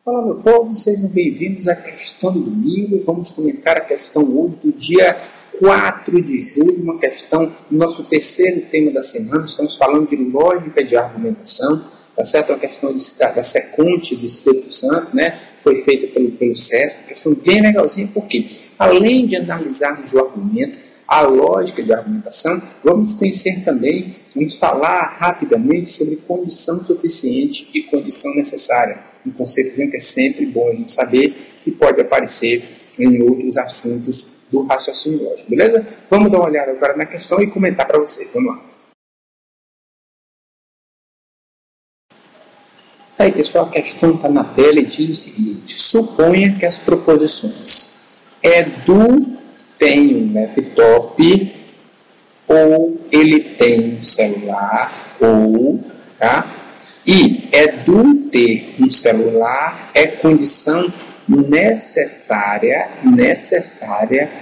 Olá, meu povo, sejam bem-vindos à questão do domingo. Vamos comentar a questão hoje do dia 4 de julho, uma questão, nosso terceiro tema da semana. Estamos falando de lógica de argumentação, tá certo? Uma questão da sequência do Espírito Santo, né? Foi feita pelo César, uma questão bem legalzinha, porque além de analisarmos o argumento, a lógica de argumentação, vamos conhecer também, vamos falar rapidamente sobre condição suficiente e condição necessária. Um conceito que é sempre bom a gente saber que pode aparecer em outros assuntos do raciocínio lógico, beleza? Vamos dar uma olhada agora na questão e comentar para você. Vamos lá. Aí, pessoal, a questão está na tela e diz o seguinte: suponha que as proposições Edu tem um laptop, ou ele tem um celular, ou, tá? E Edu ter um celular é condição necessária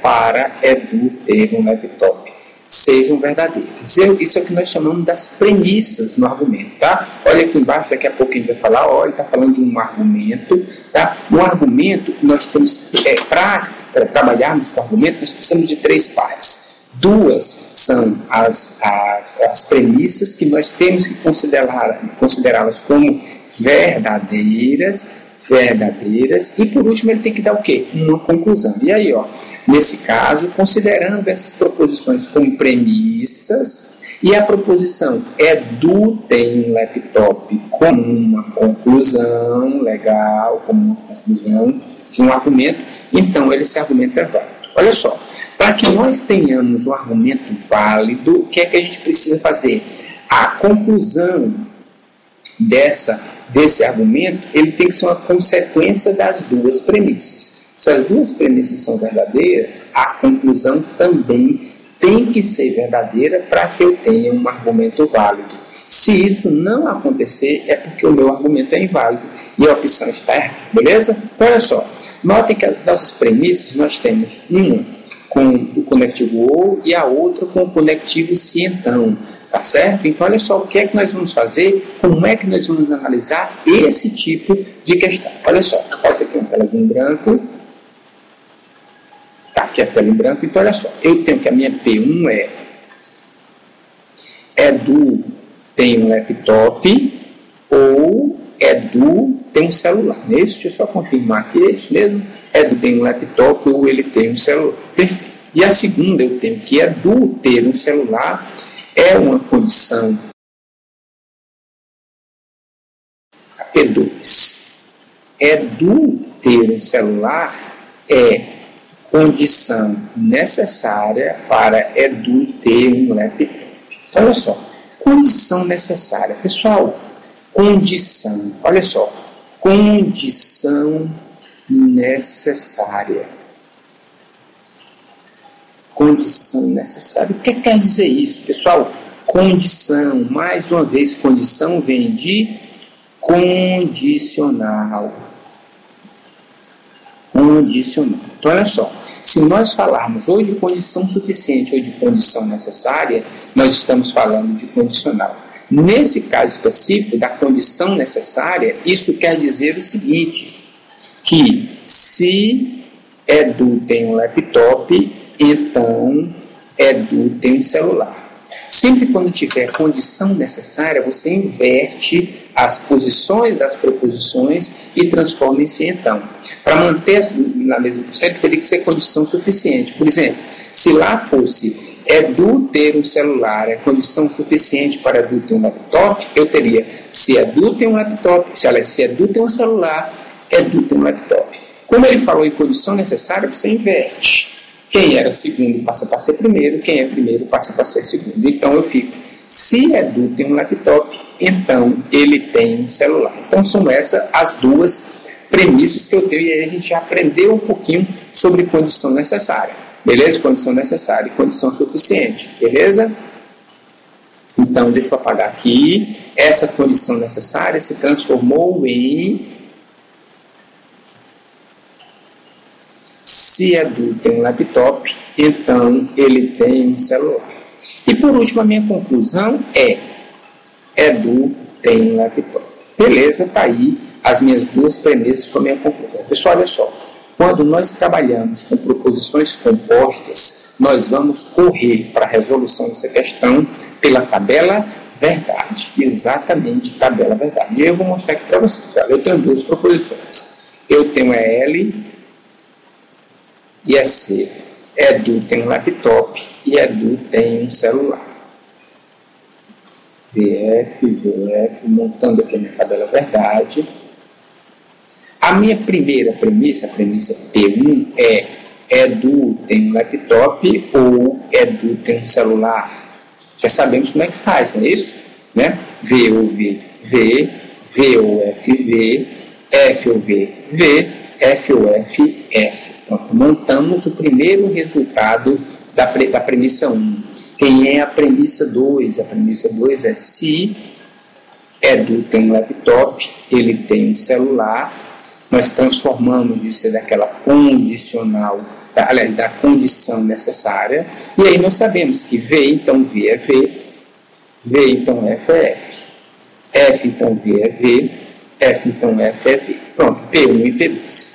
para Edu ter um laptop, sejam verdadeiras. Isso é o que nós chamamos das premissas no argumento, tá? Olha aqui embaixo, daqui a pouco a gente vai falar, olha, ele está falando de um argumento, tá? Um argumento, nós temos, para trabalharmos com o argumento, nós precisamos de 3 partes. 2 são as premissas que nós temos que considerá-las como verdadeiras, e por último ele tem que dar o quê? Uma conclusão. E aí, ó, nesse caso, considerando essas proposições como premissas, e a proposição Edu tem um laptop como uma conclusão legal, como uma conclusão de um argumento, então esse argumento é válido. Olha só, para que nós tenhamos um argumento válido, o que é que a gente precisa fazer? A conclusão desse argumento, ele tem que ser uma consequência das 2 premissas. Se as 2 premissas são verdadeiras, a conclusão também tem que ser verdadeira para que eu tenha um argumento válido. Se isso não acontecer, é porque o meu argumento é inválido e a opção está errada, beleza? Então, olha só, notem que as nossas premissas, nós temos uma com o conectivo ou e a outra com o conectivo se então, tá certo? Então, olha só, o que é que nós vamos fazer, como é que nós vamos analisar esse tipo de questão. Olha só, essa aqui é uma telazinha em branco, tá, aqui é a tela em branco, então olha só, eu tenho que a minha P1 é Edu tem um laptop ou Edu tem um celular. Deixa eu só confirmar aqui, é isso mesmo? Edu tem um laptop ou ele tem um celular. Perfeito. E a segunda eu tenho que Edu ter um celular é uma condição. P2. Edu ter um celular é condição necessária para Edu ter um laptop. Então, olha só. Condição necessária. Pessoal, condição. Olha só. Condição necessária. Condição necessária. O que quer dizer isso, pessoal? Condição. Mais uma vez, condição vem de condicional. Condicional. Então, olha só. Se nós falarmos ou de condição suficiente ou de condição necessária, nós estamos falando de condicional. Nesse caso específico, da condição necessária, isso quer dizer o seguinte, que se Edu tem um laptop, então Edu tem um celular. Sempre quando tiver condição necessária, você inverte as posições das proposições e transforma em si então. Para manter na mesma posição, teria que ser condição suficiente. Por exemplo, se lá fosse Edu ter um celular é condição suficiente para Edu ter um laptop, eu teria se Edu tem um laptop, se Edu tem um celular, Edu tem um laptop. Como ele falou em condição necessária, você inverte. Quem era segundo passa para ser primeiro, quem é primeiro passa para ser segundo. Então eu fico, se Edu tem um laptop, então ele tem um celular. Então são essas as 2 premissas que eu tenho e aí a gente já aprendeu um pouquinho sobre condição necessária. Beleza? Condição necessária e condição suficiente. Beleza? Então deixa eu apagar aqui. Essa condição necessária se transformou em se Edu tem um laptop, então ele tem um celular. E por último, a minha conclusão é Edu tem um laptop. Beleza, está aí as minhas duas premissas com a minha conclusão. Pessoal, olha só, quando nós trabalhamos com proposições compostas, nós vamos correr para a resolução dessa questão pela tabela verdade, exatamente tabela verdade. E eu vou mostrar aqui para vocês. Olha, eu tenho duas proposições. Eu tenho a L e a C. Edu tem um laptop e Edu tem um celular. VF, montando aqui a minha tabela verdade. A minha primeira premissa, a premissa P1, é Edu tem um laptop ou Edu tem um celular. Já sabemos como é que faz, não é isso? Né? V ou V, V, V ou F, V, F ou V, V, F ou F, F. Então, montamos o primeiro resultado da premissa 1. Quem é a premissa 2? A premissa 2 é se Edu tem um laptop, ele tem um celular. Nós transformamos isso daquela condicional, aliás, da condição necessária, e aí nós sabemos que V, então V é V, V, então F é F, F, então V é V, F, então F é V. Pronto, P1 e P2.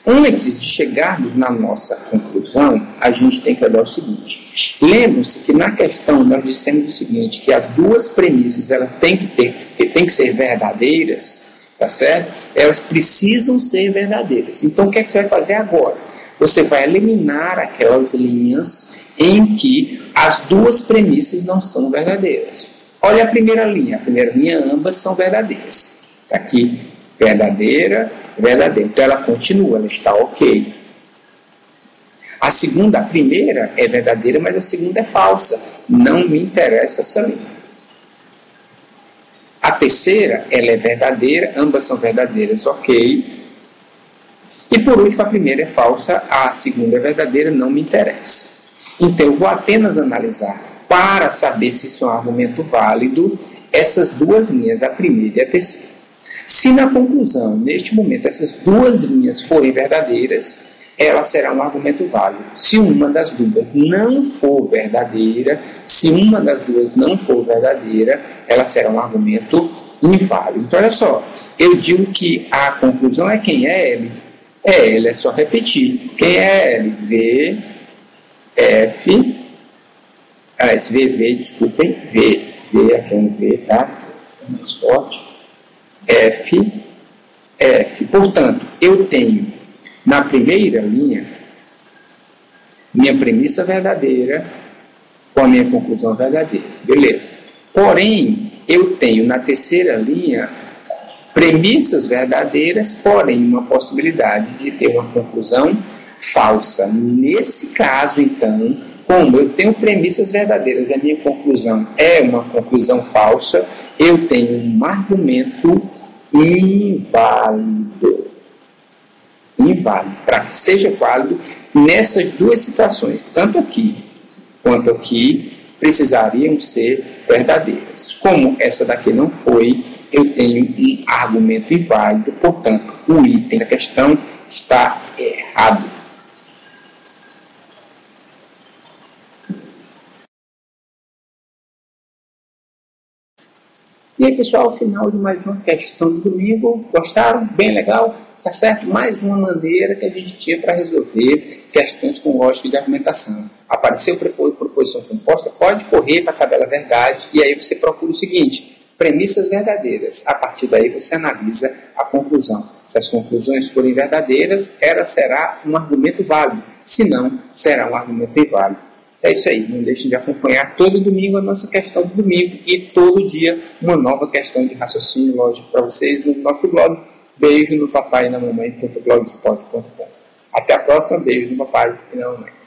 Antes de chegarmos na nossa conclusão, a gente tem que olhar o seguinte. Lembram-se que na questão nós dissemos o seguinte, que as duas premissas elas têm que ser verdadeiras, tá certo? Elas precisam ser verdadeiras. Então, o que é que você vai fazer agora? Você vai eliminar aquelas linhas em que as duas premissas não são verdadeiras. Olha a primeira linha, ambas são verdadeiras. Está aqui, verdadeira, verdadeira. Então, ela continua, ela está ok. A primeira é verdadeira, mas a segunda é falsa. Não me interessa essa linha. A terceira, ela é verdadeira, ambas são verdadeiras, ok. E por último, a primeira é falsa, a segunda é verdadeira, não me interessa. Então, eu vou apenas analisar, para saber se isso é um argumento válido, essas duas linhas, a primeira e a terceira. Se na conclusão, neste momento, essas duas linhas forem verdadeiras, ela será um argumento válido. Se uma das duas não for verdadeira, ela será um argumento inválido. Então, olha só, eu digo que a conclusão é quem é L. É L, é só repetir. Quem é L? V, F, V, aqui é um V, tá? Está mais forte. F, F. Portanto, eu tenho na primeira linha, minha premissa verdadeira com a minha conclusão verdadeira. Beleza. Porém, eu tenho na terceira linha premissas verdadeiras, porém uma possibilidade de ter uma conclusão falsa. Nesse caso, então, como eu tenho premissas verdadeiras e a minha conclusão é uma conclusão falsa, eu tenho um argumento inválido. Para que seja válido nessas duas situações, tanto aqui quanto aqui, precisariam ser verdadeiras. Como essa daqui não foi, eu tenho um argumento inválido, portanto, o item da questão está errado. E aí, pessoal, ao final de mais uma questão do domingo, gostaram? Bem legal? Tá certo? Mais uma maneira que a gente tinha para resolver questões com lógica de argumentação. Apareceu proposição composta, pode correr para a tabela verdade e aí você procura o seguinte, premissas verdadeiras. A partir daí você analisa a conclusão. Se as conclusões forem verdadeiras, ela será um argumento válido. Se não, será um argumento inválido. É isso aí. Não deixem de acompanhar todo domingo a nossa questão do domingo e todo dia uma nova questão de raciocínio lógico para vocês no nosso blog. Beijo no papai e na mamãe.blogspot.com. Até a próxima. Beijo no papai e na mamãe.